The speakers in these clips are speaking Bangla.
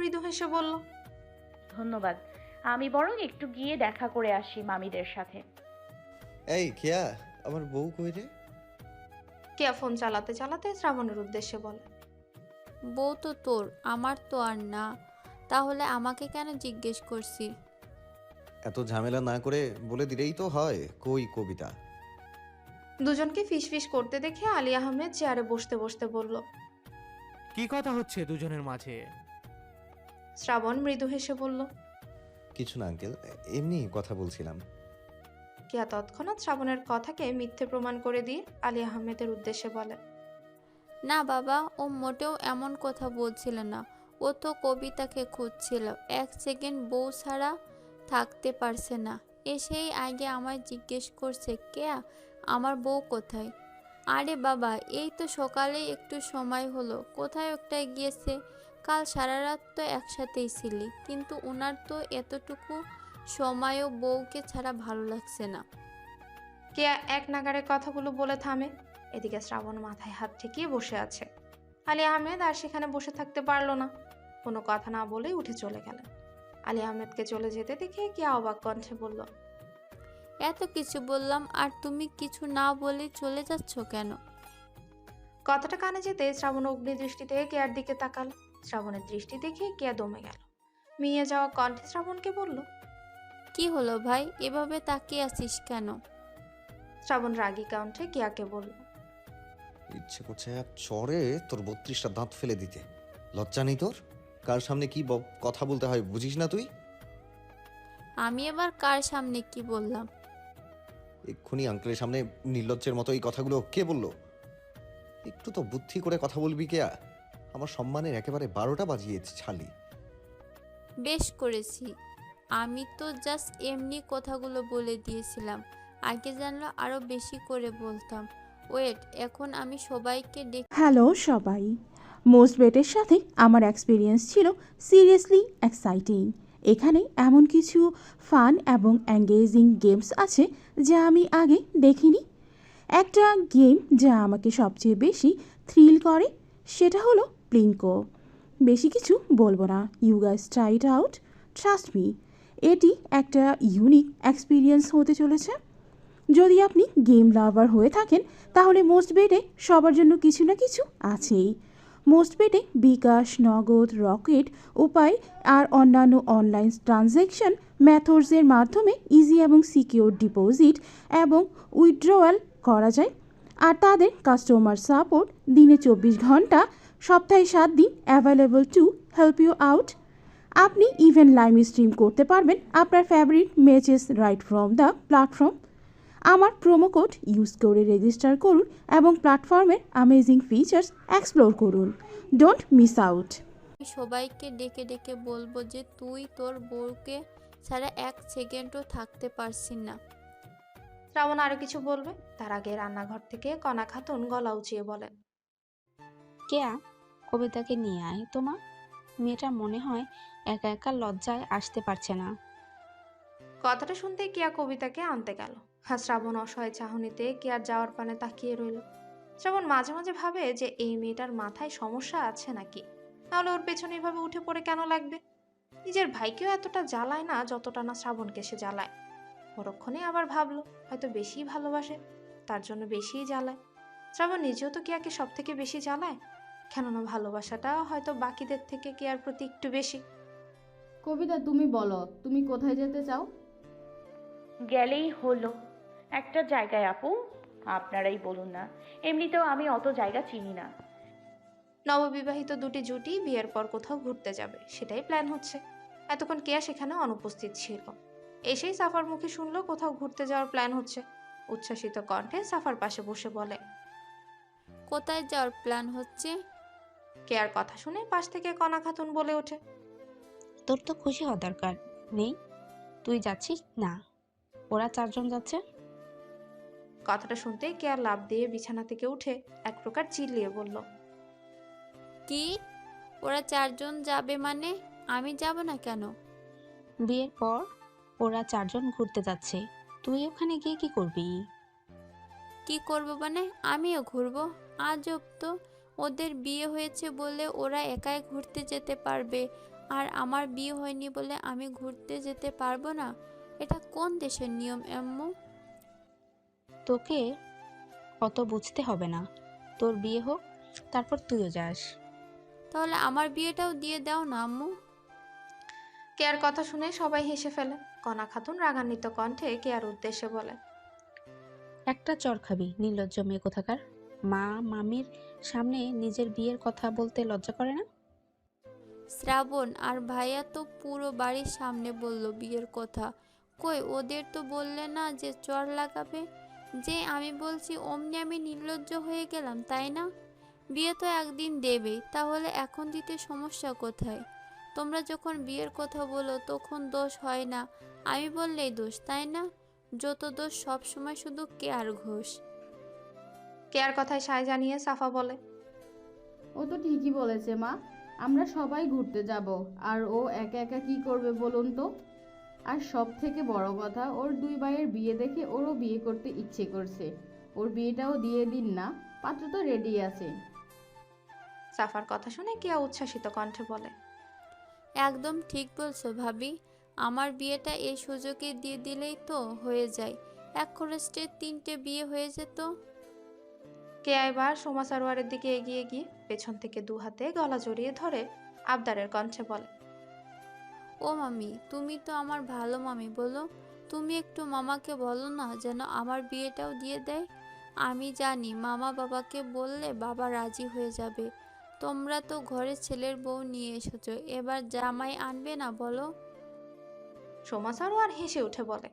মৃদু হেসে বলল, ধন্যবাদ। আমি বরং একটু গিয়ে দেখা করে আসি মামিদের সাথে। এই কেয়া, আমার বউ কই রে? কেয়া ফোন চালাতে চালাতে শ্রাবণের উদ্দেশ্যে বলে, বউ তো তোর, আমার তো আর না। তাহলে আমাকে কেন জিজ্ঞেস করছিস? এত ঝামেলা না করে বলে দিলেই তো হয়, কই কবিতা? দুজনকে ফিসফিস করতে দেখে আলী আহমেদ চেয়ারে বসতে বসতে বলল। কি কথা হচ্ছে দুজনের মাঝে? শ্রাবণ মৃদু হেসে বলল, কিছু না আঙ্কেল, এমনি কথা বলছিলাম। কেয়া তৎক্ষণাৎ শ্রাবণের কথাকে মিথ্যে প্রমাণ করে দিয়ে আলী আহমেদের উদ্দেশ্যে বলে, না বাবা, ও মোটেও এমন কথা বলছিল না। ও তো কবিতাকে খুঁজছিল, এক সেকেন্ড বউ ছাড়া থাকতে পারছে না। এসেই আগে আমায় জিজ্ঞেস করছে, কেয়া আমার বউ কোথায়? আরে বাবা, এই তো সকালে একটু সময় হলো, কোথায় একটা গিয়েছে। কাল সারা রাত তো একসাথেই ছিলি, কিন্তু ওনার তো এতটুকু সময়ও বউকে ছাড়া ভালো লাগছে না। কেয়া এক নাগাড়ে কথাগুলো বলে থামে। এদিকে শ্রাবণ মাথায় হাত ঠেকিয়ে বসে আছে। আলী আহমেদ আর সেখানে বসে থাকতে পারল না, কোনো কথা না বলেই উঠে চলে গেলেন। আলী আহমেদকে চলে যেতে দেখে কেয়া অবাক কণ্ঠে বলল, এত কিছু বললাম আর তুমি কিছু না বলে চলে যাচ্ছ কেন? কথাটা কানে যেতে শ্রাবণ অগ্নি দৃষ্টিতে কেয়ার দিকে তাকাল। শ্রাবণের দৃষ্টি দেখে কেয়া দমে গেল। মিয়ে যাওয়া কণ্ঠে শ্রাবণকে বলল, কি হলো ভাই, এভাবে তাকিয়ে আছিস কেন? শ্রাবণ রাগী কণ্ঠে কেয়াকে বলল, ইচ্ছে করছে এক চরে তোর 32টা দাঁত ফেলে দিতে। লজ্জা নেই তোর? কার সামনে কি কথা বলতে হয় বুঝিস না তুই? আমি এবার কার সামনে কি বললাম? এক্ষুনি আঙ্কেলের সামনে নির্লজ্জের মতো এই কথাগুলো কে বললো? একটু তো বুদ্ধি করে কথা বলবি কেয়া। আমার সম্মানের একেবারে 12টা বাজিয়ে ছালি। বেশ করেছি, আমি তো জাস্ট এমনি কথাগুলো বলে দিয়েছিলাম। আগে জানলে আরো বেশি করে বলতাম। ওয়েট, এখন আমি সবাইকে ডেকে। হ্যালো সবাই, মোস্ট বেটের সাথে আমার এক্সপিরিয়েন্স ছিল সিরিয়াসলি এক্সাইটিং। এখানে এমন কিছু ফান এবং এঙ্গেজিং গেমস আছে যা আমি আগে দেখিনি। একটা গেম যা আমাকে সবচেয়ে বেশি থ্রিল করে সেটা হলো প্লিঙ্কো। বেশি কিছু বলবো না, you guys try it out, trust me. এটি একটা ইউনিক এক্সপিরিয়েন্স হতে চলেছে। যদি আপনি গেম লাভার হয়ে থাকেন তাহলে মোস্ট বেটে সবার জন্য কিছু না কিছু আছেই। মোস্ট বেটে বিকাশ, নগদ, রকেট উপায় আর অন্যান্য অনলাইন ট্রানজ্যাকশন মেথডসের মাধ্যমে ইজি এবং সিকিউর ডিপোজিট এবং উইথড্রয়াল করা যায়। আর তাদের কাস্টমার সাপোর্ট দিনে 24 ঘন্টা, সপ্তাহে 7 দিন available to help you out. আপনি ইভেন লাইভ স্ট্রিম করতে পারবেন আপনার favourite matches right from the platform. আমার প্রোমো কোড ইউজ করে রেজিস্টার করুন এবং প্ল্যাটফর্মের অ্যামেজিং ফিচার্স এক্সপ্লোর করুন। Don't miss out. আমি সবাইকে ডেকে ডেকে বলবো যে তুই তোর বউকে ছাড়া এক সেকেন্ডও থাকতে পারছিস না। শ্রাবণ আরো কিছু বলবে তার আগে রান্নাঘর থেকে কণা খাতুন গলা উঁচিয়ে বলেন, কেয়া, কবিতাকে নিয়ে আয় তোমা। মেয়েটা মনে হয় একা একা লজ্জায় আসতে পারছে না। কথাটা শুনতেই কেয়া কবিতাকে আনতে গেল। আর শ্রাবণ অসহায় চাহনিতে কেয়ার যাওয়ার পানে তাকিয়ে রইল। শ্রাবণ মাঝে মাঝে ভাবে যে এই মেয়েটার মাথায় সমস্যা আছে নাকি, নাহলে ওর পেছনে এভাবে উঠে পড়ে কেন লাগবে। নিজের ভাইকেও এতটা জ্বালায় না যতটা না শ্রাবণকে সে জ্বালায়। পরক্ষণে আবার ভাবলো হয়তো বেশিই ভালোবাসে, তার জন্য বেশিই জ্বালায়। শ্রাবণ নিজেও তো কেয়াকে সব থেকে বেশি জ্বালায়, কেননা ভালোবাসাটা হয়তো বাকিদের থেকে কেয়ার প্রতি একটু বেশি। কবিতা, তুমি বলো, তুমি কোথায় যেতে চাও? গেলেই হলো একটা জায়গায় আপু, আপনারাই বলুন না, এমনিতেও আমি অত জায়গা চিনি না। নববিবাহিত দুটি জুটি বিয়ের পর কোথাও ঘুরতে যাবে সেটাই প্ল্যান হচ্ছে। এতক্ষণ কেয়া সেখানে অনুপস্থিত ছিল। এসেই সাফার মুখে শুনলো কোথাও ঘুরতে যাওয়ার প্ল্যান হচ্ছে। উচ্ছ্বাসিত কণ্ঠে সাফার পাশে বসে বলে, কোথায় যাওয়ার প্ল্যান হচ্ছে? কেয়ার কথা শুনে পাশ থেকে কণা খাতুন বলে ওঠে, তোর তো খুশি হওয়া দরকার নেই, তুই যাচ্ছিস না, ওরা 4 জন যাচ্ছে। কথাটা শুনতেই কেয়া লাফ দিয়ে বিছানা থেকে উঠে এক প্রকার চিল্লিয়ে বলল, কি? ওরা 4 জন যাবে মানে আমি যাব না কেন? বিয়ের পর ওরা 4 জন ঘুরতে যাচ্ছে, তুই ওখানে গিয়ে কি করবি? কি করব মানে আমিও ঘুরবো? আজব তো, ওদের বিয়ে হয়েছে বলে ওরা একাই ঘুরতে যেতে পারবে আর আমার বিয়ে হয়নি বলে আমি ঘুরতে যেতে পারবো না? এটা কোন দেশের নিয়ম আম্মু? তোকে অত বুঝতে হবে না, তোর বিয়ে হোক, তারপর তুইও যাস। তাহলে আমার বিয়েটাও দিয়ে দাও না আম্মু। কেয়ার কথা শুনে সবাই হেসে ফেলে। কণা খাতুন রাগান্বিত কণ্ঠে কেয়ার উদ্দেশ্যে বলে, একটা চর খাবি, নির্লজ্জ মেয়ে কোথাকার। মা মামির সামনে নিজের বিয়ের কথা বলতে লজ্জা করে না? শ্রাবণ আর ভাইয়া তো পুরো বাড়ির সামনে বলল বিয়ের কথা। কই ওদের তো বললে না যে চর লাগাবে? যে আমি বলছি অমনি আমি নির্লজ্জ হয়ে গেলাম, তাই না? বিয়ে তো একদিন দেবেই, তাহলে এখন দিতে সমস্যা কোথায়? তোমরা যখন বিয়ের কথা বলো তখন দোষ হয় না, আমি বললেই দোষ, তাই না? যত দোষ সব সময় শুধু কেয়ার ঘোষ। কেয়ার কথায় সায় জানিয়ে সাফা বলে, ও তো ঠিকই বলেছে মা, আমরা সবাই ঘুরতে যাব, আর ও একা একা কি করবে বলুন তো? আর সব থেকে বড় কথা, ওর দুই ভাইয়ের বিয়ে দেখে ওরও বিয়ে করতে ইচ্ছে করছে। ওর বিয়েটাও দিয়ে দিন না, পাত্র তো রেডি আছে। সাফার কথা শুনে কেয়া উচ্ছ্বাসিত কণ্ঠে বলে, একদম ঠিক বলছো ভাবি। আমার বিয়েটা এই সুযোগে দিয়ে দিলেই তো হয়ে যায়, এক খরচে 3টে বিয়ে হয়ে যেত। কেয়া এবার সোমা সারোয়ারের দিকে এগিয়ে গিয়ে পেছন থেকে দু হাতে গলা জড়িয়ে ধরে আবদারের কণ্ঠে বলে, ও মামি, তুমি তো আমার ভালো মামি, বলো তুমি একটু মামাকে বলো না যেন আমার বিয়েটাও দিয়ে দেয়। আমি জানি মামা বাবাকে বললে বাবা রাজি হয়ে যাবে। তোমরা তো ঘরে ছেলের বউ নিয়ে এসেছো, এবার জামাই আনবে না বলো? সোমা সারোয়ার হেসে উঠে বলে,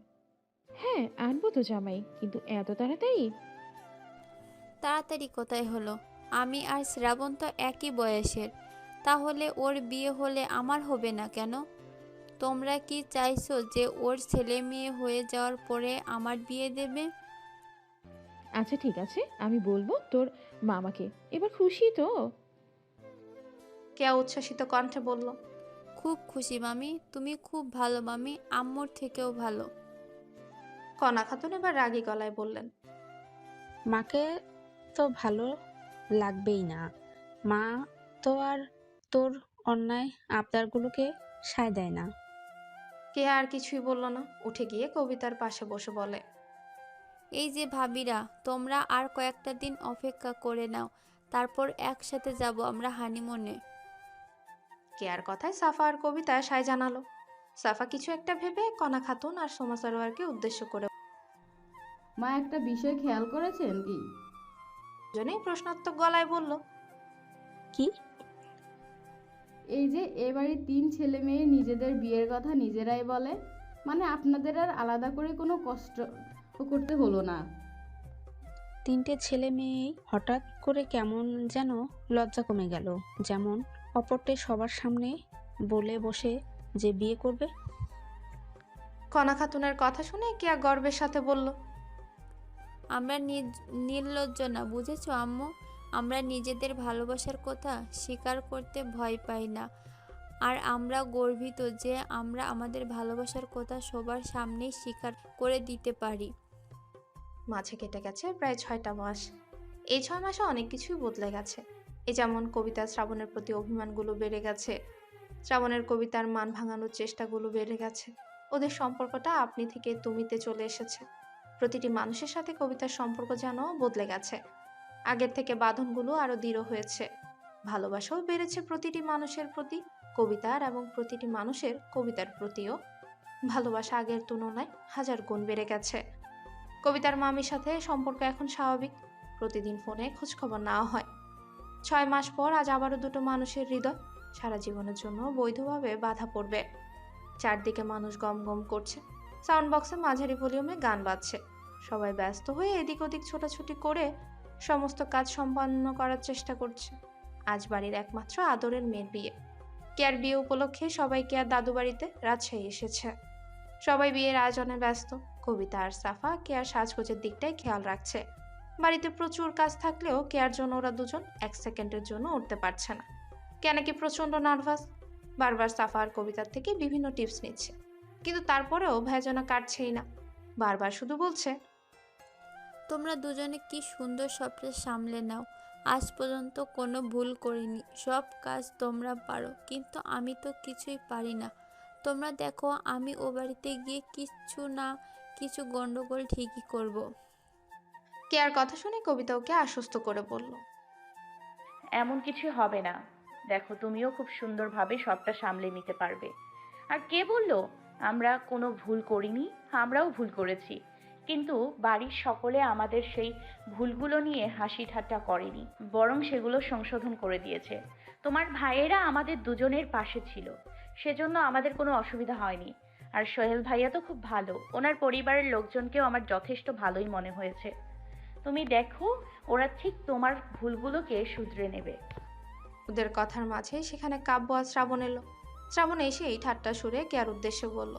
হ্যাঁ, আনবো তো জামাই, কিন্তু এত তাড়াতাড়ি? তাড়াতাড়ি কোথায় হলো? আমি আর শ্রাবণ তো একই বয়সের, তাহলে ওর বিয়ে হলে আমার হবে না কেন? তোমরা কি চাইছো যে ওর ছেলে মেয়ে হয়ে যাওয়ার পরে আমার বিয়ে দেবে? আচ্ছা ঠিক আছে, আমি বলবো তোর মামাকে। এবার খুশি তো? কেয়া উচ্ছ্বাসিত কণ্ঠে বলল, খুব খুশি মামি, তুমি খুব ভালো মামি, আম্মুর থেকেও ভালো। কণা খাতুন এবার রাগী গলায় বললেন, মাকে তো ভালো লাগবেই না, মা তো আর তোর অন্যায় আবদারগুলোকে সায় দেয় না। কেয়া আর কিছুই বলল না, উঠে গিয়ে কবিতার পাশে বসে বলে, এই যে ভাবিরা, তোমরা আর কয়েকটা দিন অপেক্ষা করে নাও, তারপর একসাথে যাব আমরা হানিমুনে। কেয়ার কথায় সাফা আর কবিতা সায় জানালো। সাফা কিছু একটা ভেবে কণা খাতুন আর সোমা সারোয়ারকে উদ্দেশ্য করে মা, একটা বিষয় খেয়াল করেছেন কি? দুজনেই প্রশ্নাত্মক গলায় বলল, কি? এই যে এবারে 3 ছেলে মেয়ে নিজেদের বিয়ের কথা নিজেরাই বলে, মানে আপনাদের আর আলাদা করে কোনো কষ্ট করতে হলো না। 3টে ছেলে মেয়ে হঠাৎ করে কেমন যেন লজ্জা কমে গেল, যেমন অপরটে সবার সামনে বলে বসে যে বিয়ে করবে। কণা খাতুনের কথা শুনে কেয়া গর্বের সাথে বলল, আমরা নির্লজ্জ না, বুঝেছো আম্মু? আমরা নিজেদের ভালোবাসার কথা স্বীকার করতে ভয় পাই না, আর আমরা গর্বিত যে আমরা আমাদের ভালোবাসার কথা সবার সামনেই স্বীকার করে দিতে পারি। মাঝে কেটে গেছে প্রায় 6টা মাস। এই 6 মাসে অনেক কিছুই বদলে গেছে। এই যেমন কবিতা শ্রাবণের প্রতি অভিমানগুলো বেড়ে গেছে, শ্রাবণের কবিতার মান ভাঙানোর চেষ্টাগুলো বেড়ে গেছে, ওদের সম্পর্কটা আপনি থেকে তুমিতে চলে এসেছে। প্রতিটি মানুষের সাথে কবিতার সম্পর্ক যেন বদলে গেছে, আগের থেকে বাঁধনগুলো আরো দৃঢ় হয়েছে, ভালোবাসাও বেড়েছে প্রতিটি মানুষের প্রতি কবিতার, এবং প্রতিটি মানুষের কবিতার প্রতিও ভালোবাসা আগের তুলনায় 1000 গুণ বেড়ে গেছে। কবিতার মামির সাথে সম্পর্ক এখন স্বাভাবিক, প্রতিদিন ফোনে খোঁজখবর নেওয়া হয়। 6 মাস পর আজ আবারও দুটো মানুষের হৃদয় সারা জীবনের জন্য বৈধভাবে বাধা পড়বে। চারদিকে মানুষ গম গম করছে, সাউন্ড বক্সে মাঝারি ভলিউমে গান বাজছে, সবাই ব্যস্ত হয়ে এদিক ওদিক ছোটাছুটি করে সমস্ত কাজ সম্পন্ন করার চেষ্টা করছে। আজ বাড়ির একমাত্র আদরের মেয়ের বিয়ে। কেয়ার বিয়ে উপলক্ষে সবাই কেয়ার দাদু বাড়িতে রাজশাহী এসেছে। সবাই বিয়ের আয়োজনে ব্যস্ত। কবিতা আর সাফা কেয়ার সাজগোজের দিকটাই খেয়াল রাখছে। বাড়িতে প্রচুর কাজ থাকলেও কেয়ার জন্য ওরা দুজন 1 সেকেন্ডের জন্য উঠতে পারছে না। কেয়া নাকি প্রচন্ড নার্ভাস, বারবার সাফা আর কবিতার থেকে বিভিন্ন টিপস নিচ্ছে, কিন্তু তারপরেও ভেজনা কাটছেই না। বারবার শুধু বলছে, তোমরা দুজনে কি সুন্দর সবটা সামলে নাও, আজ পর্যন্ত কোনো ভুল করিনি, সব কাজ তোমরা পারো, কিন্তু আমি তো কিছুই পারি না। তোমরা দেখো, আমি ও বাড়িতে গিয়ে কিছু না কিছু গন্ডগোল ঠিকই করব। কেয়ার কথা শুনে কবিতা ওকে আশ্বস্ত করে বলল। এমন কিছু হবে না। দেখো, তুমিও খুব সুন্দরভাবে সবটা সামলে নিতে পারবে। আর কে বললো আমরা কোনো ভুল করিনি? আমরাও ভুল করেছি, কিন্তু বাড়ির সকলে আমাদের সেই ভুলগুলো নিয়ে হাসি ঠাট্টা করেনি, বরং সেগুলো সংশোধন করে দিয়েছে। তোমার ভাইয়েরা আমাদের দুজনের পাশে ছিল, সেজন্য আমাদের কোনো অসুবিধা হয়নি। আর সোহেল ভাইয়া তো খুব ভালো, ওনার পরিবারের লোকজনকেও আমার যথেষ্ট ভালোই মনে হয়েছে। তুমি দেখো, ওরা ঠিক তোমার ভুলগুলোকে শুধরে নেবে। ওদের কথার মাঝে সেখানে কাব্য আর শ্রাবণ এলো। শ্রাবণ এসেই ঠাট্টা সুরে কেয়ার উদ্দেশ্যে বলল।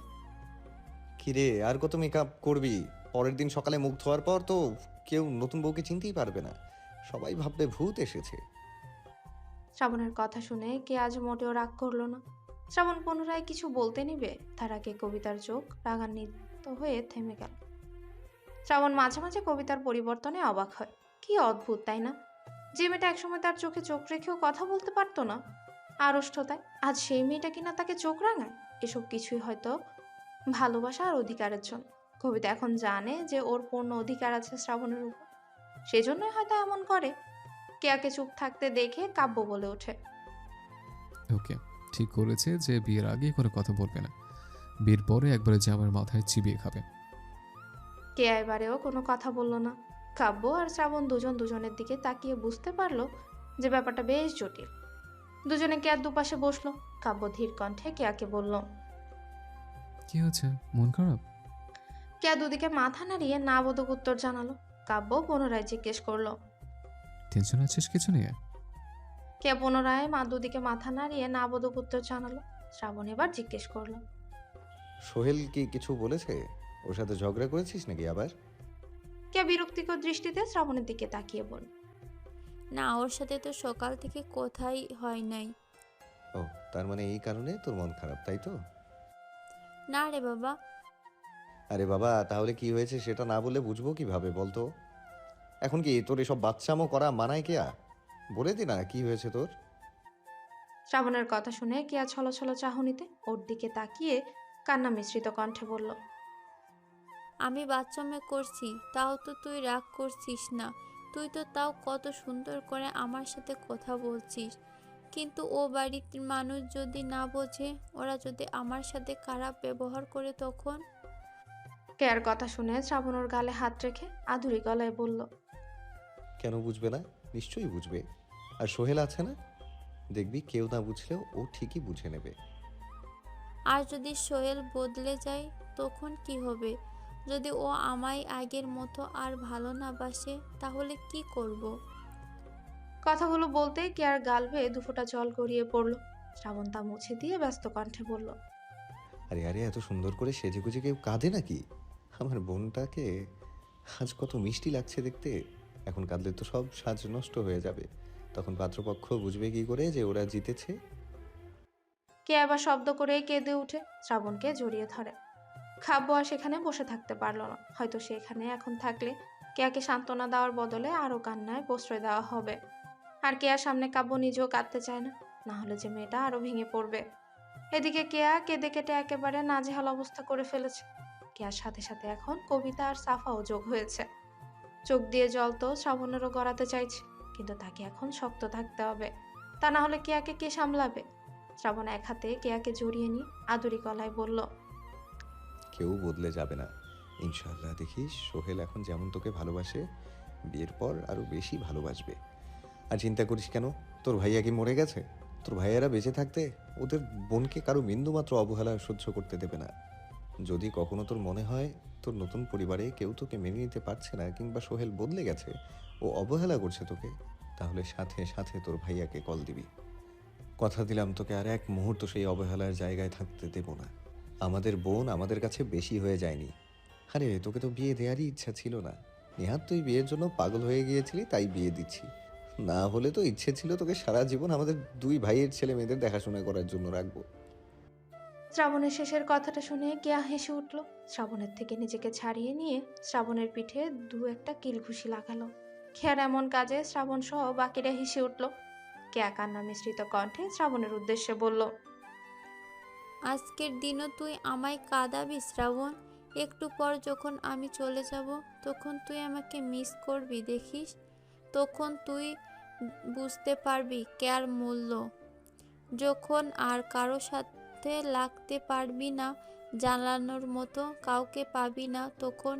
কিরে, আর কত মেকআপ করবি? পরের দিন সকালে মুখ ধোয়ার পর তো কেউ নতুন বউকে চিনতেই পারবে না, সবাই ভাববে ভূত এসেছে। শ্রাবণের কথা শুনে কে আজ মোটেও রাগ করলো না। শ্রাবণ পুনরায় কিছু বলতে নিবে, তার আগে কবিতার চোখ রাগান্বিত হয়ে থেমে গেল। শ্রাবণ মাঝে মাঝে কবিতার পরিবর্তনে অবাক হয়। কি অদ্ভুত, তাই না? যে মেয়েটা একসময় তার চোখে চোখ রেখেও কথা বলতে পারতো না আড়ষ্টতায়, আজ সেই মেয়েটা কিনা তাকে চোখ রাঙায়। এসব কিছুই হয়তো ভালোবাসা আর অধিকারের জন্য। কবিতা এখন জানে যে ওর পূর্ণ অধিকার আছে শ্রাবণের উপর, সেজন্যই হয়তো এমন করে। কেয়াকে চুপ থাকতে দেখে কাব্য বলে ওঠে। ওকে, ঠিক করেছে যে বিয়ের আগে করে কথা বলবে না, বিয়ের পরে একবারে জামার মাথায় চিবিয়ে খাবে। কেয়া এবারেও কোনো কথা বলল না। কাব্য আর শ্রাবণ দুজন দুজনের দিকে তাকিয়ে বুঝতে পারলো যে ব্যাপারটা বেশ জটিল। দুজনে কেয়ার দুপাশে বসলো। কাব্য ধীর কণ্ঠে কেয়াকে বলল। কি হচ্ছে, মন খারাপ? কেয়া দুদিকে মাথা নাড়িয়ে না বোধক উত্তর জানালো। কাব্য পুনরায় জিজ্ঞেস করলো। টেনশন আছিস কিছু নিয়ে? কেয়া পুনরায় দুদিকে মাথা নাড়িয়ে না বোধক উত্তর জানালো। শ্রাবণ এবার জিজ্ঞেস করলো। সোহেল কি কিছু বলেছে? ওর সাথে ঝগড়া করেছিস নাকি আবার? কেয়া বিরক্তিকর দৃষ্টিতে শ্রাবণের দিকে তাকিয়ে বলল। না, ওর সাথে তো সকাল থেকে কথাই হয় নাই। ও, তার মানে এই কারণে তোর মন খারাপ, তাই তো? না রে বাবা। আরে বাবা, তাহলে কি হয়েছে সেটা না বলে বুঝবো কিভাবে বলতো? এখন কি তোর এসব বাচ্চামো করা মানায় কেয়া? বলে দি না কি হয়েছে তোর। শ্রাবণের কথা শুনে কেয়া ছলো ছলো চাহনিতে ওর দিকে তাকিয়ে কান্না মিশ্রিত কণ্ঠে বলল। আমি বাচ্চামে করছি, তাও তো তুই রাগ করছিস না। তুই তো তাও কত সুন্দর করে আমার সাথে কথা বলছিস, কিন্তু ও বাড়ির মানুষ যদি না বোঝে, ওরা যদি আমার সাথে খারাপ ব্যবহার করে, তখন? কেয়ার কথা শুনে শ্রাবণ ওর গালে হাত রেখে আধুরি গলায় বলল। কেন বুঝবে না? নিশ্চয়ই বুঝবে। আর সোহেল আছে না, দেখবি কেউ না বুঝলেও ও ঠিকই বুঝে নেবে। আর যদি সোহেল বদলে যায়, তখন কি হবে? যদি ও আমায় আগের মতো আর ভালো না বাসে, তাহলে কি করব? কথাগুলো বলতে কেয়ার গাল বেয়ে দুফোঁটা জল গড়িয়ে পড়ল। শ্রাবণ তা মুছে দিয়ে ব্যস্ত কণ্ঠে বলল। আরে আরে, এত সুন্দর করে সেজেগুজে কেউ কাঁদে নাকি? আমার বোনটাকে আজ কত মিষ্টি লাগছে দেখতে। এখন কাঁদলে তো সব সাজ নষ্ট হয়ে যাবে। তখন পাত্রপক্ষ বুঝবে কি করে যে ওরা জিতেছে? কেয়া আবার শব্দ করে কেঁদে উঠে শ্রাবণকে জড়িয়ে ধরে। কাব্য আর সেখানে বসে থাকতে পারলো না। হয়তো সেখানে এখন থাকলে কেয়াকে সান্ত্বনা দেওয়ার বদলে আরো কান্নায় প্রশ্রয় দেওয়া হবে। আর কেয়ার সামনে কাব্য নিজেও কাঁদতে চায় না, না হলে যে মেয়েটা আরো ভেঙে পড়বে। এদিকে কেয়া কেঁদে কেটে একেবারে নাজেহাল অবস্থা করে ফেলেছে। কেয়ার সাথে সাথে এখন কবিতা আর সাফাও যোগ হয়েছে। চোখ দিয়ে জল তো শ্রাবণেরও গড়াতে চাইছে, কিন্তু তাকে এখন শক্ত থাকতে হবে, তা না হলে কেয়াকে কে সামলাবে? শ্রাবণ এক হাতে কেয়াকে জড়িয়ে নিয়ে আদুরি গলায় বলল। কেউ বদলে যাবে না, ইনশাআল্লাহ। দেখিস সোহেল এখন যেমন তোকে ভালোবাসে, বিয়ের পর আরো বেশি ভালোবাসবে। আর চিন্তা করিস কেন? তোর ভাইয়া কি মরে গেছে? তোর ভাইয়ারা বেঁচে থাকতে ওদের বোনকে কারো বিন্দুমাত্র অবহেলা সহ্য করতে দেবে না। যদি কখনো তোর মনে হয় তোর নতুন পরিবারে কেউ তোকে মেনে নিতে পারছে না, কিংবা সোহেল বদলে গেছে, ও অবহেলা করছে তোকে, তাহলে সাথে সাথে তোর ভাইয়াকে কল দিবি। কথা দিলাম তোকে আর এক মুহূর্ত সেই অবহেলার জায়গায় থাকতে দেব না। আমাদের বোন আমাদের কাছে বেশি হয়ে যায়নি। আরে তোকে তো বিয়ে দেওয়ারই ইচ্ছা ছিল না, নেহাত তুই বিয়ের জন্য পাগল হয়ে গিয়েছিলি, তাই বিয়ে দিচ্ছি। না হলে তো ইচ্ছে ছিল তোকে সারা জীবন আমাদের দুই ভাইয়ের ছেলে মেয়েদের দেখাশোনা করার জন্য রাখবো। শ্রাবণের শেষের কথাটা শুনে কেয়া হেসে উঠল। শ্রাবণের থেকে নিজেকে ছাড়িয়ে নিয়ে শ্রাবণের পিঠে দু একটা কিল ঘুষি লাগালো। কেয়ার এমন কাজে শ্রাবণ সহ বাকিরা হেসে উঠল। কেয়া কান্না মিশ্রিত কণ্ঠে শ্রাবণের উদ্দেশ্যে বলল, আজকের দিনও তুই আমায় কাঁদাবি শ্রাবণ? একটু পর যখন আমি চলে যাব তখন তুই আমাকে মিস করবি দেখিস। তখন তুই বুঝতে পারবি কেয়ার মূল্য। যখন আর কারো সাথে লাগতে পারবি না, জানানোর মতো কাউকে পাবি না, তখন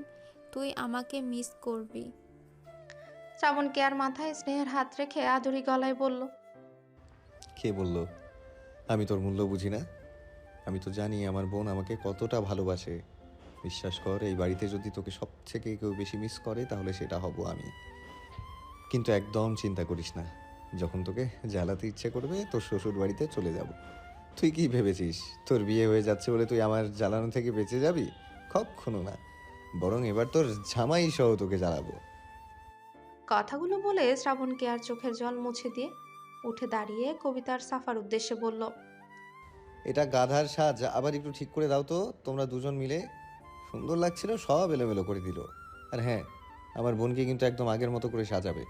তুই আমাকে মিস করবি। শ্রাবণ কেয়ার মাথায় স্নেহের হাত রেখে আদুরি গলায় বলল, কে বলল আমি তোর মূল্য বুঝি না? আমি তো জানি আমার বোন আমাকে কতটা ভালোবাসে। বিশ্বাস কর, এই বাড়িতে যদি তোকে সব থেকে কেউ বেশি মিস করে তাহলে সেটা হব আমি। কিন্তু একদম চিন্তা করিস না, যখন তোকে জ্বালাতে ইচ্ছে করবে তোর শ্বশুর বাড়িতে চলে যাব। তুই কি ভেবেছিস তোর বিয়ে হয়ে যাচ্ছে বলে তুই আমার জ্বালানো থেকে বেঁচে যাবি? কখনো না, বরং এবার তোর জামাই সহ তোকে জ্বালাবো। কথাগুলো বলে শ্রাবণ কেয়ার চোখের জল মুছে দিয়ে উঠে দাঁড়িয়ে কবিতার সাফার উদ্দেশ্যে বলল, এটা গাধার সাজ আবার একটু ঠিক করে দাও তো তোমরা দুজন মিলে। সুন্দর লাগছিল, সব এলোমেলো করে দিল। আর হ্যাঁ, আমার বোনকে কিন্তু একদম আগের মতো করে সাজাবে।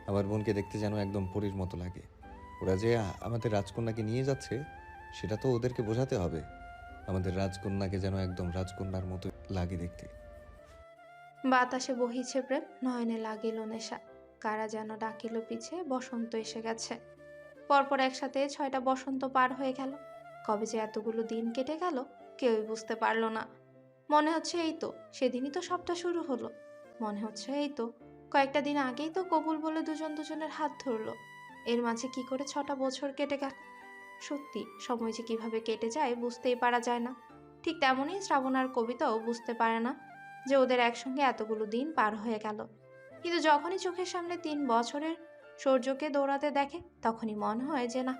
আমার বোনকে দেখতে যেন একদম পরীর মতো লাগে। ওরা যে আমাদের রাজকন্যাকে নিয়ে যাচ্ছে সেটা তো ওদেরকে বোঝাতে হবে। আমাদের রাজকন্যাকে যেন একদম রাজকন্যার মতো লাগে দেখতে। বাতাসে বহিছে প্রেম, নয়নে লাগিল নেশা, কারা যেন ডাকিল পিছে, বসন্ত এসে গেছে। পরপর একসাথে 6টা বসন্ত পার হয়ে গেল। কবে যে এতগুলো দিন কেটে গেল কেউই বুঝতে পারলো না। মনে হচ্ছে এই তো সেদিনই তো সবটা শুরু হলো। মনে হচ্ছে এই তো কয়েকটা দিন আগেই তো কবুল বলে দুজন দুজনের হাত ধরলো। এর মাঝে কি করে 6টা বছর কেটে গেল। সত্যি সময় যে কিভাবে কেটে যায় বুঝতেই পারা যায় না। ঠিক তেমনই শ্রাবণ আর কবিতাও বুঝতে পারে না যে ওদের একসঙ্গে এতগুলো দিন পার হয়ে গেল। কিন্তু যখনই চোখের সামনে 3 বছরের সূর্যকে দৌড়াতে দেখে তখনই মনে হয় যে না,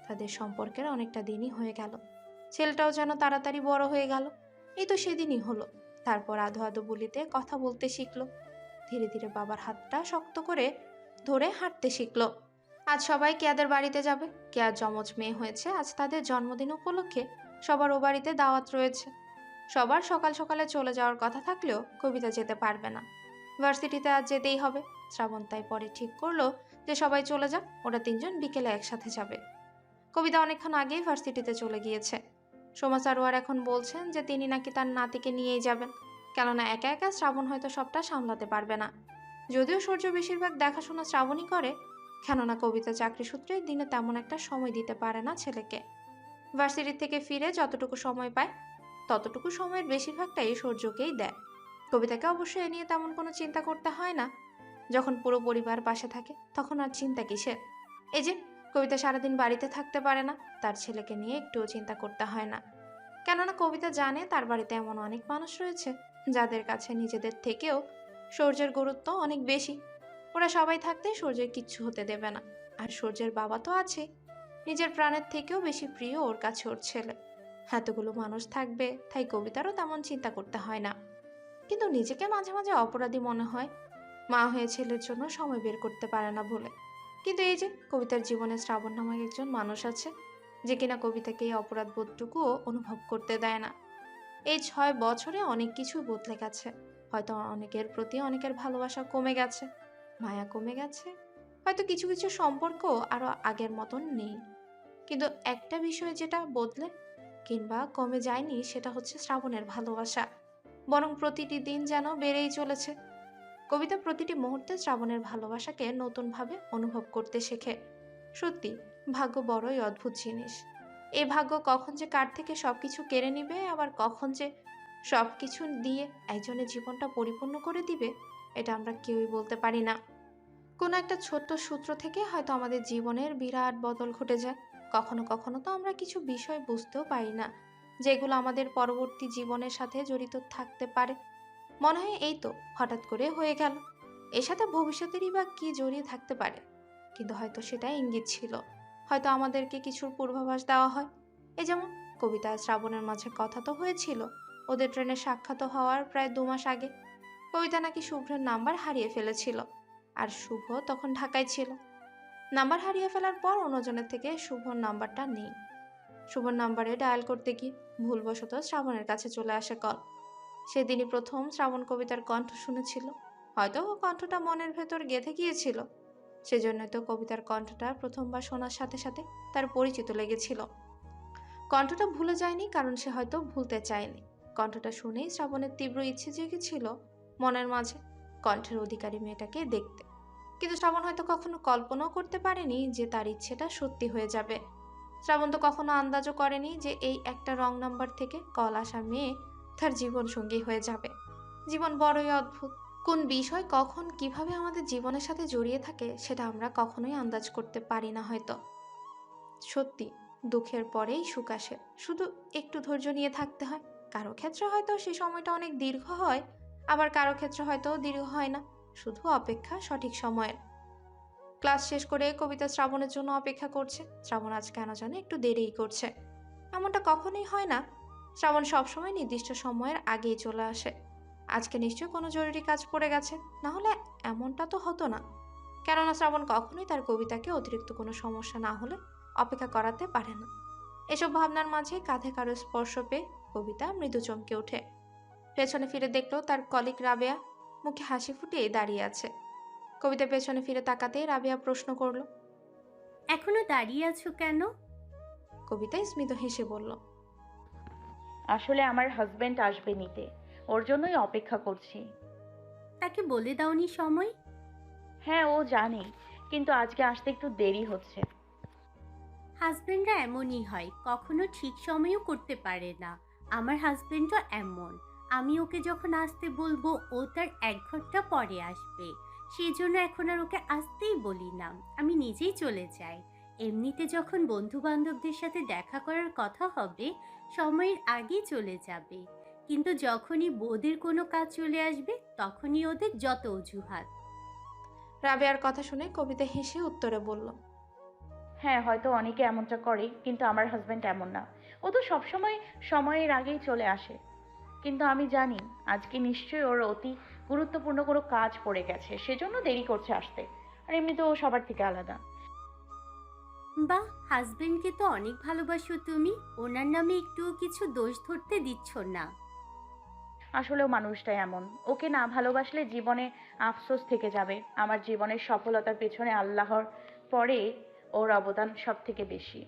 তাদের সম্পর্কের অনেকটা দিনই হয়ে গেল। ছেলেটাও যেন তাড়াতাড়ি বড় হয়ে গেল। এই তো সেদিনই হলো। তারপর আধো আধো বলিতে কথা বলতে শিখলো। ধীরে ধীরে বাবার হাতটা শক্ত করে ধরে হাঁটতে শিখলো। আজ সবাই কেয়াদের বাড়িতে যাবে। কেয়ার যমজ মেয়ে হয়েছে। আজ তাদের জন্মদিন উপলক্ষে সবার ও বাড়িতে দাওয়াত রয়েছে। সবার সকাল সকালে চলে যাওয়ার কথা থাকলেও কবিতা যেতে পারবে না। ভার্সিটিতে আজ যেতেই হবে। শ্রাবণ তাই পরে ঠিক করলো যে সবাই চলে যাক, ওরা 3জন বিকেলে একসাথে যাবে। কবিতা অনেকক্ষণ আগেই ভার্সিটিতে চলে গিয়েছে। সোমা সারোয়ার এখন বলছেন যে তিনি নাকি তার নাতিকে নিয়েই যাবেন, কেননা একা একা শ্রাবণ হয়তো সবটা সামলাতে পারবে না। যদিও সূর্য বেশিরভাগ দেখাশোনা শ্রাবণই করে, কেননা কবিতা চাকরি সূত্রে দিনে তেমন একটা সময় দিতে পারে না ছেলেকে। ভার্সিটি থেকে ফিরে যতটুকু সময় পায় ততটুকু সময়ের বেশিরভাগটাই সূর্যকেই দেয়। কবিতাকে অবশ্য এ নিয়ে তেমন কোনো চিন্তা করতে হয় না। যখন পুরো পরিবার পাশে থাকে তখন আর চিন্তা কিসের। এই যে কবিতা সারাদিন বাড়িতে থাকতে পারে না, তার ছেলেকে নিয়ে একটুও চিন্তা করতে হয় না। কেননা কবিতা জানে তার বাড়িতে এমন অনেক মানুষ রয়েছে যাদের কাছে নিজেদের থেকেও সূর্যের গুরুত্ব অনেক বেশি। ওরা সবাই থাকতে সূর্যের কিচ্ছু হতে দেবে না। আর সূর্যের বাবা তো আছে, নিজের প্রাণের থেকেও বেশি প্রিয় ওর কাছে ওর ছেলে। এতগুলো মানুষ থাকবে তাই কবিতারও তেমন চিন্তা করতে হয় না। কিন্তু নিজেকে মাঝে মাঝে অপরাধী মনে হয়, মা হয়ে ছেলের জন্য সময় বের করতে পারে না বলে। কিন্তু এই যে কবিতার জীবনে শ্রাবণ নামক একজন মানুষ আছে যে কিনা কবিতাকে এই অপরাধ বোধটুকুও অনুভব করতে দেয় না। এই 6 বছরে অনেক কিছু বদলে গেছে। হয়তো অনেকের প্রতি অনেকের ভালোবাসা কমে গেছে, মায়া কমে গেছে, হয়তো কিছু কিছু সম্পর্ক আরো আগের মতন নেই। কিন্তু একটা বিষয় যেটা বদলে কিংবা কমে যায়নি সেটা হচ্ছে শ্রাবণের ভালোবাসা, বরং প্রতিটি দিন যেন বেড়েই চলেছে। কবিতা প্রতিটি মুহূর্তে শ্রাবণের ভালোবাসাকে নতুনভাবে অনুভব করতে শেখে। সত্যি ভাগ্য বড়ই অদ্ভুত জিনিস। এই ভাগ্য কখন যে কার থেকে সবকিছু কেড়ে নিবে, আবার কখন যে সবকিছু দিয়ে একজনের জীবনটা পরিপূর্ণ করে দিবে, এটা আমরা কেউই বলতে পারি না। কোনো একটা ছোট্ট সূত্র থেকে হয়তো আমাদের জীবনের বিরাট বদল ঘটে যায়। কখনো কখনো তো আমরা কিছু বিষয় বুঝতেও পারি না, যেগুলো আমাদের পরবর্তী জীবনের সাথে জড়িত থাকতে পারে। মনে হয় এই তো হঠাৎ করে হয়ে গেল, এর সাথে ভবিষ্যতেরই বা কি জড়িয়ে থাকতে পারে। কিন্তু হয়তো সেটা ইঙ্গিত ছিল, হয়তো আমাদেরকে কিছুর পূর্বাভাস দেওয়া হয়। এই যেমন কবিতা আর শ্রাবণের মাঝে কথা তো হয়েছিল ওদের ট্রেনের সাক্ষাৎ হওয়ার প্রায় 2 মাস আগে। কবিতা নাকি শুভ্রের নাম্বার হারিয়ে ফেলেছিল, আর শুভ তখন ঢাকায় ছিল। নাম্বার হারিয়ে ফেলার পর অন্যজনের থেকে শুভর নাম্বারটা নেই। শুভর নাম্বারে ডায়াল করতে গিয়ে ভুলবশত শ্রাবণের কাছে চলে আসে কল। সেদিনই প্রথম শ্রাবণ কবিতার কণ্ঠ শুনেছিল। হয়তো ও কণ্ঠটা মনের ভেতর গেঁথে গিয়েছিল, সেজন্য তো কবিতার কণ্ঠটা প্রথমবার শোনার সাথে সাথে তার পরিচিত লেগেছিল। কণ্ঠটা ভুলে যায়নি কারণ সে হয়তো ভুলতে চায়নি। কণ্ঠটা শুনেই শ্রাবণের তীব্র ইচ্ছে জেগেছিল মনের মাঝে কণ্ঠের অধিকারী মেয়েটাকে দেখতে। কিন্তু শ্রাবণ হয়তো কখনো কল্পনাও করতে পারেনি যে তার ইচ্ছেটা সত্যি হয়ে যাবে। শ্রাবণ তো কখনো আন্দাজও করেনি যে এই একটা রং নাম্বার থেকে কল আসা মেয়ে তার জীবন সঙ্গী হয়ে যাবে। জীবন বড়ই অদ্ভুত। কোন বিষয় কখন কিভাবে আমাদের জীবনের সাথে জড়িয়ে থাকে সেটা আমরা কখনোই আন্দাজ করতে পারি না হয়তো। সত্যি, দুঃখের পরেই সুখ আসে, শুধু একটু ধৈর্য নিয়ে থাকতে হয়। কারো ক্ষেত্রে হয়তো সে সময়টা অনেক দীর্ঘ হয়, আবার কারো ক্ষেত্রে হয়তো দীর্ঘ হয় না, শুধু অপেক্ষা সঠিক সময়ের। ক্লাস শেষ করে কবিতা শ্রাবণের জন্য অপেক্ষা করছে। শ্রাবণ আজ কেন জানে একটু দেরিই করছে। এমনটা কখনোই হয় না, শ্রাবণ সবসময় নির্দিষ্ট সময়ের আগেই চলে আসে। আজকে নিশ্চয় কোনো জরুরি কাজ পড়ে গেছে, না হলে এমনটা তো হতো না। কেননা শ্রাবণ কখনোই তার কবিতাকে অতিরিক্ত কোনো সমস্যা না হলে অপেক্ষা করাতে পারে না। এসব ভাবনার মাঝে কাঁধে কারো স্পর্শ পেয়ে কবিতা মৃদু চমকে ওঠে। পেছনে ফিরে দেখলো তার কলিগ রাবেয়া মুখে হাসি ফুটিয়ে দাঁড়িয়ে আছে। কবিতা পেছনে ফিরে তাকাতেই রাবেয়া প্রশ্ন করলো, এখনো দাঁড়িয়ে আছো কেন? কবিতা স্মিত হেসে বলল, আসলে আমার হাজবেন্ড আসবে নিতে, ওর জন্যই অপেক্ষা করছি। তাকে বলে দাওনি সময়? হ্যাঁ, ও জানে, কিন্তু আজকে আসতে একটু দেরি হচ্ছে। হাজবেন্ডরা এমনই হয়, কখনো ঠিক সময়ও করতে পারে না। আমার হাজবেন্ডও এমন। আমি ওকে যখন আসতে বলবো ও তার 1 ঘন্টা পরে আসবে। সেই জন্য এখন আর ওকে আসতেই বলি না, আমি নিজেই চলে যাই। এমনিতে যখন বন্ধু বান্ধবদের সাথে দেখা করার কথা হবে সময়ের আগেই চলে যাবে, কিন্তু যখনই ওদের কোনো কাজ চলে আসবে তখনই ওদের যত অজুহাত। রাবেয়ার কথা শুনে কবিতা হেসে উত্তরে বলল, হ্যাঁ, হয়তো অনেকে এমনটা করে, কিন্তু আমার হাজবেন্ড এমন না। ও তো সবসময় সময়ের আগেই চলে আসে। কিন্তু আমি জানি আজকে নিশ্চয়ই ওর অতি গুরুত্বপূর্ণ কোনো কাজ পড়ে গেছে, সেজন্য দেরি করছে আসতে। আর এমনিতে ও সবার থেকে আলাদা। বাহ, হাজবেন্ডকে তো অনেক ভালোবাসো তুমি, ওনার নামে একটুও কিছু দোষ ধরতে দিচ্ছ না। আসলেও মানুষটা এমন, ওকে না ভালোবাসলে জীবনে আফসোস থেকে যাবে। আমার জীবনের সফলতার পেছনে আল্লাহর পরে ওর অবদান সব থেকে বেশি।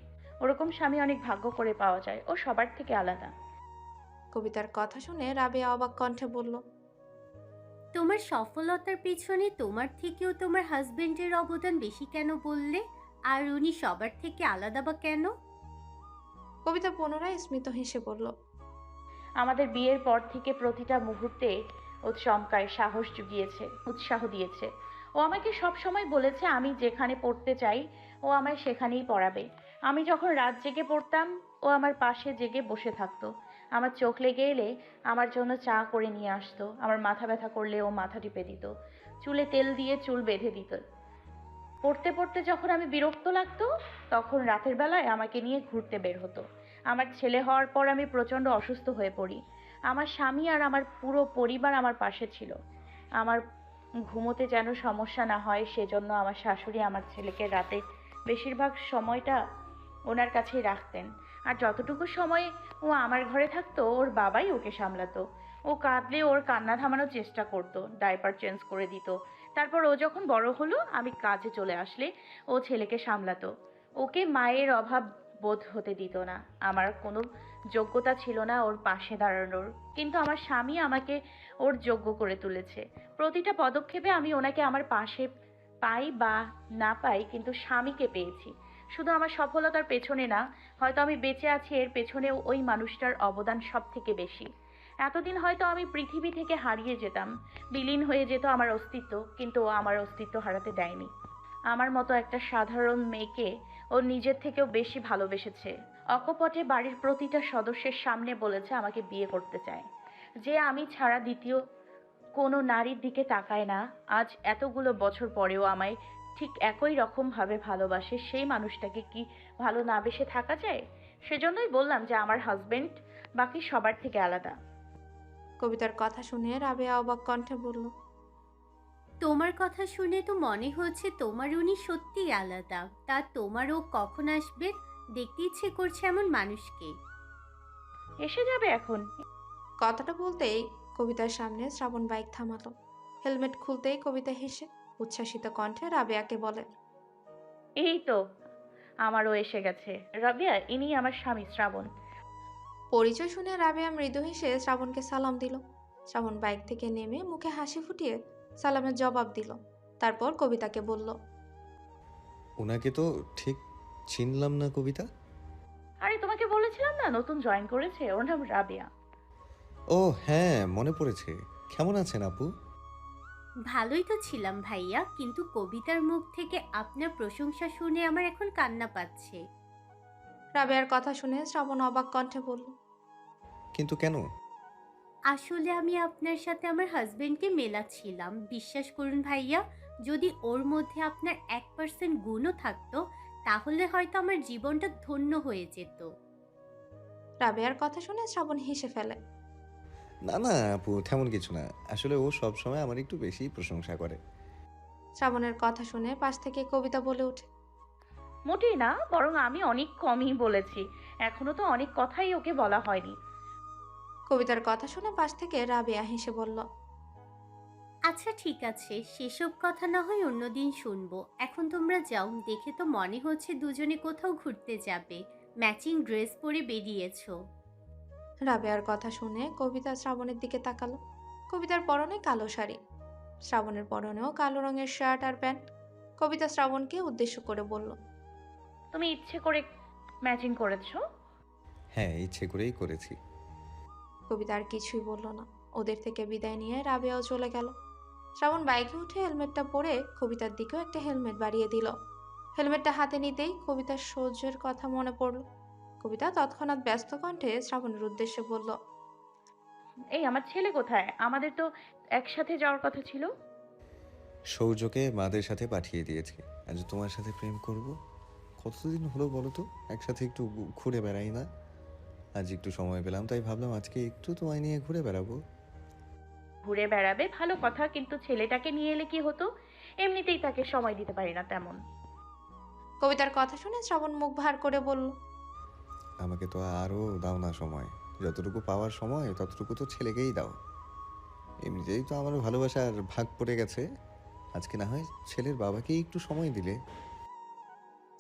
ওরকম স্বামী অনেক ভাগ্য করে পাওয়া যায়, ও সবার থেকে আলাদা। কবিতার কথা শুনে রাবেয়া অবাক কণ্ঠে বলল, তোমার সফলতার পেছনে তোমার থেকেও তোমার হাজবেন্ডের অবদান বেশি কেন বললে? আর উনি সবার থেকে আলাদা বা কেন? কবিতা পুনরায় স্মিত হেসে বলল, আমাদের বিয়ের পর থেকে প্রতিটা মুহূর্তে ও চমকায়, সাহস জুগিয়েছে, উৎসাহ দিয়েছে। ও আমাকে সব সময় বলেছে আমি যেখানে পড়তে চাই ও আমায় সেখানেই পড়াবে। আমি যখন রাত জেগে পড়তাম ও আমার পাশে জেগে বসে থাকতো। আমার চোখ লেগে এলে আমার জন্য চা করে নিয়ে আসতো। আমার মাথা ব্যথা করলে ও মাথা টিপে দিত, চুলে তেল দিয়ে চুল বেঁধে দিত। পড়তে পড়তে যখন আমি বিরক্ত লাগতো তখন রাতের বেলায় আমাকে নিয়ে ঘুরতে বের হতো। আমার ছেলে হওয়ার পর আমি প্রচণ্ড অসুস্থ হয়ে পড়ি। আমার স্বামী আর আমার পুরো পরিবার আমার পাশে ছিল। আমার ঘুমোতে যেন সমস্যা না হয় সেজন্য আমার শাশুড়ি আমার ছেলেকে রাতে বেশিরভাগ সময়টা ওনার কাছেই রাখতেন। আর যতটুকু সময় ও আমার ঘরে থাকতো ওর বাবাই ওকে সামলাতো। ও কাঁদলে ওর কান্না থামানোর চেষ্টা করতো, ডাইপার চেঞ্জ করে দিত। তারপর ও যখন বড় হলো আমি কাজে চলে আসলে ও ছেলেকে সামলাতো। ওকে মায়ের অভাব বোধ হতে দিত না। আমার কোনো যোগ্যতা ছিল না ওর পাশে দাঁড়ানোর, কিন্তু আমার স্বামী আমাকে ওর যোগ্য করে তুলেছে। প্রতিটা পদক্ষেপে আমি ওনাকে আমার পাশে পাই বা না পাই, কিন্তু স্বামীকে পেয়েছি। শুধু আমার সফলতার পেছনে না, হয়তো আমি বেঁচে আছি এর পেছনেও ওই মানুষটার অবদান সব থেকে বেশি। এতদিন হয়তো আমি পৃথিবী থেকে হারিয়ে যেতাম, বিলীন হয়ে যেত আমার অস্তিত্ব, কিন্তু ও আমার অস্তিত্ব হারাতে দেয়নি। আমার মতো একটা সাধারণ মেয়েকে ও নিজের থেকেও বেশি ভালোবেসেছে। অকপটে বাড়ির প্রতিটা সদস্যের সামনে বলেছে আমাকে বিয়ে করতে চায়। যে আমি ছাড়া দ্বিতীয় কোনো নারীর দিকে তাকায় না, আজ এতগুলো বছর পরেও আমায় ঠিক একই রকমভাবে ভালোবাসে, সেই মানুষটাকে কি ভালো না বেসে থাকা যায়? সেজন্যই বললাম যে আমার হাজবেন্ড বাকি সবার থেকে আলাদা। কবিতার কথা শুনে রাবেয়া অবাক কণ্ঠে বলল, তোমার কথা শুনে তো মনে হচ্ছে তোমার উনি সত্যিই আলাদা। তা তোমারও কখন আসবে? দেখতে ইচ্ছে করছে এমন মানুষকে। এসে যাবে এখন। কথাটা বলতেই কবিতার সামনে শ্রাবণ বাইক থামালো। হেলমেট খুলতেই কবিতা হেসে উচ্ছ্বাসিত কণ্ঠে রাবেয়াকে বলে, এই তো আমারও এসে গেছে। রাবিয়া, ইনি আমার স্বামী শ্রাবণ। পরিচয় শুনে রাবেয়া মৃদু হেসে শ্রাবণকে সালাম দিল। শ্রাবণ বাইক থেকে নেমে মুখে হাসি ফুটিয়ে সালামের জবাব দিল। তারপর কবিতাকে বলল, ওনাকে তো ঠিক চিনলাম না কবিতা। আরে তোমাকে বলেছিলাম না, নতুন জয়েন করেছে, ওর নাম রাবিয়া। ও হ্যাঁ, মনে পড়েছে। কেমন আছেন আপু? ভালোই তো ছিলাম ভাইয়া, কিন্তু কবিতার মুখ থেকে আপনার প্রশংসা শুনে আমার এখন কান্না পাচ্ছে। রাবেয়ার কথা শুনে শ্রাবণ অবাক কণ্ঠে বলল, কিন্তু কেন? আসলে আমি আপনার সাথে আমার হাজবেন্ডকে মেলাচ্ছিলাম। বিশ্বাস করুন ভাইয়া, যদি ওর মধ্যে আপনার 1% গুণও থাকতো তাহলে হয়তো আমার জীবনটা ধন্য হয়ে যেত। রাবেয়ার কথা শুনে শ্রাবণ হেসে ফেলে। না না আপু, তেমন কিছু না। আসলে ও সব সময় আমার একটু বেশি প্রশংসা করে। শ্রাবণের কথা শুনে পাশ থেকে কবিতা বলে ওঠে, মোটেই না, বরং আমি অনেক কমই বলেছি। এখনো তো অনেক কথাই ওকে বলা হয়নি। কবিতার কথা শুনে পাশ থেকে রাবেয়া হেসে বলল, আচ্ছা ঠিক আছে, সেসব কথা না হয় অন্যদিন শুনবো। এখন তোমরা যাও, দেখে তো মনে হচ্ছে দুজনে কোথাও ঘুরতে যাবে। ম্যাচিং ড্রেস পরে বেরিয়েছো। রাবেয়ার কথা শুনে কবিতা শ্রাবণের দিকে তাকালো। কবিতার পরনে কালো শাড়ি, শ্রাবণের পরনেও কালো রঙের শার্ট আর প্যান্ট। কবিতা শ্রাবণকে উদ্দেশ্য করে বলল, তুমি ইচ্ছে করে ম্যাচিং করেছো? হ্যাঁ, ইচ্ছে করেই করেছি। কবিতা আর কিছুই বলল না। ওদের থেকে বিদায় নিয়ে রাবেয়াও চলে গেল। শ্রাবণ বাইকে উঠে হেলমেটটা পরে কবিতার দিকেও একটা হেলমেট বাড়িয়ে দিল। হেলমেটটা হাতে নিতেই কবিতার সৌর্যের কথা মনে পড়ল। কবিতা তৎক্ষণাৎ ব্যস্ত কণ্ঠে শ্রাবণের উদ্দেশ্যে বলল, এই আমার ছেলে কোথায়? আমাদের তো একসাথে যাওয়ার কথা ছিল। সৌর্যকে মাদের সাথে পাঠিয়ে দিয়েছি। আজ তোমার সাথে প্রেম করব। কতদিন হলো বলো তো একসাথে একটু ঘুরে বেড়াই না। আজ একটু সময় পেলাম, তাই ভাবলাম আজকে একটু তোমায় নিয়ে ঘুরে বেড়াবো। ঘুরে বেড়াবে ভালো কথা, কিন্তু ছেলেটাকে নিয়ে এলে কি হতো? এমনিতেই তাকে সময় দিতে পারি না তেমন। কবিতার কথা শুনে শ্রাবণ মুখ ভার করে বলল, আমাকে তো আরও দাও না সময়। যতটুকু পাওয়ার সময় ততটুকু তো ছেলেকেই দাও। এমনিতেই তো আমার ভালোবাসার ভাগ পড়ে গেছে। আজকে না হয় ছেলের বাবাকেই একটু সময় দিলে।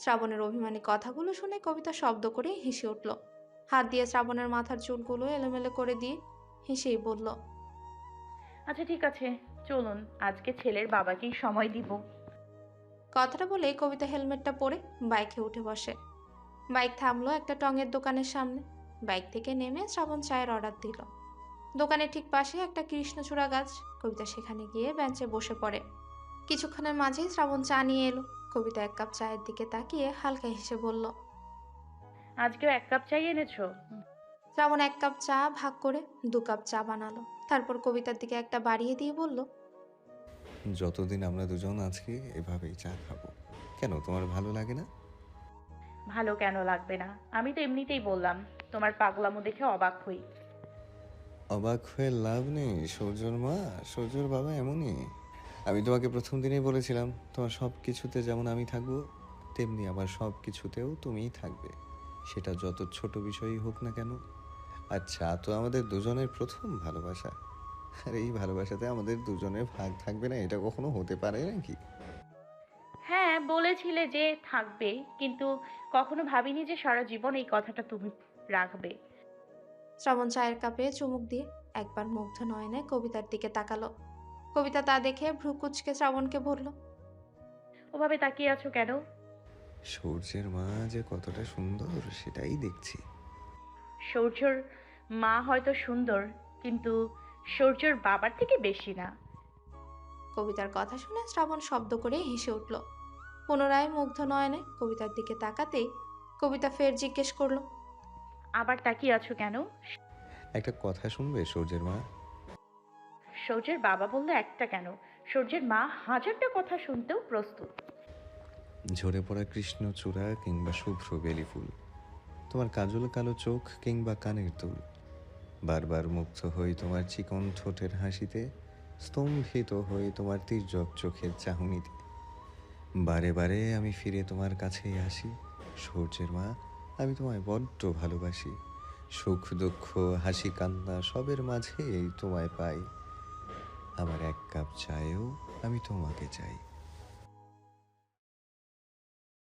শ্রাবণের অভিমানী কথাগুলো শুনে কবিতা শব্দ করে হেসে উঠল। হাত দিয়ে শ্রাবণের মাথার চুলগুলো এলোমেলো করে দিয়ে হেসেই বলল, আচ্ছা ঠিক আছে, চলুন আজকে ছেলের বাবাকেই সময় দিব। কথাটা বলে কবিতা হেলমেটটা পরে বাইকে উঠে বসে। বাইক থামলো একটা টঙের দোকানের সামনে। বাইক থেকে নেমে শ্রাবণ চায়ের অর্ডার দিল। দোকানের ঠিক পাশে একটা কৃষ্ণচূড়া গাছ। কবিতা সেখানে গিয়ে বেঞ্চে বসে পড়ে। কিছুক্ষণের মাঝেই শ্রাবণ চা নিয়ে এলো। কবিতা এক কাপ চায়ের দিকে তাকিয়ে হালকা হেসে বলল, আজকেও 1 কাপ চাই এনেছো? শ্রাবণ 1 কাপ চা ভাগ করে 2 কাপ চা বানালো। তারপর কবিতার দিকে একটা বাড়িয়ে দিয়ে বলল, যতদিন আমরা দুজন আছি এভাবেই চা খাবো। কেন, তোমার ভালো লাগে না? ভালো কেন লাগবে না? আমি তো এমনিতেই বললাম, তোমার পাগলামো দেখে অবাক হই। অবাক হয়ে লাভ নেই সৌর্যর মা, সৌর্যর বাবা এমনই। আমি তোমাকে প্রথম দিনেই বলেছিলাম, তোমার সব কিছুতে যেমন আমি থাকবো তেমনি আমার সব কিছুতেও তুমিই থাকবে। সেটা যত ছোট বিষয়ই হোক না কেন। আর চা তো আমাদের দুজনের প্রথম ভালোবাসা। আর এই ভালোবাসাতে আমাদের দুজনের ভাগ থাকবে না, এটা কখনো হতে পারে নাকি? হ্যাঁ বলেছিলে যে থাকবে, কিন্তু কখনো ভাবিনি যে সারা জীবন এই কথাটা তুমি রাখবে। শ্রাবণ চায়ের কাপে চুমুক দিয়ে একবার মুগ্ধ নয়নে কবিতার দিকে তাকালো। কবিতা তা দেখে ভ্রু কুঁচকে শ্রাবণকে বলল, ওভাবে তাকিয়ে আছো কেন? সূর্যের মা যে কতটা সুন্দর সেটাই দেখছি। সূর্যর মা হয়তো সুন্দর, কিন্তু সূর্যর বাবার থেকে বেশি না। কবিতার কথা শুনে শ্রাবণ শব্দ করে হেসে উঠল। পুনরায় মুগ্ধ নয়নে কবিতার দিকে তাকাতেই কবিতা ফের জিজ্ঞেস করলো, আবার তাকিয়ে আছো কেন? একটা কথা শুনবে সূর্যের মা? সূর্যের বাবা বললে একটা কেন, সূর্যের মা 1000টা কথা শুনতেও প্রস্তুত। ঝরে পড়া কৃষ্ণচূড়া কিংবা শুভ্র বেলি ফুল, তোমার কাজল কালো চোখ কিংবা কানের দুল, বারবার মুগ্ধ হই তোমার চিকন ঠোঁটের হাসিতে, স্তম্ভিত হই তোমার তির্যক চোখের চাহনিতে। বারে বারে আমি ফিরে তোমার কাছেই আসি। সূর্যের মা, আমি তোমায় বড্ড ভালোবাসি। সুখ দুঃখ হাসি কান্না সবের মাঝেই তোমায় পাই। আমার এক কাপ চায়েও আমি তোমাকে চাই।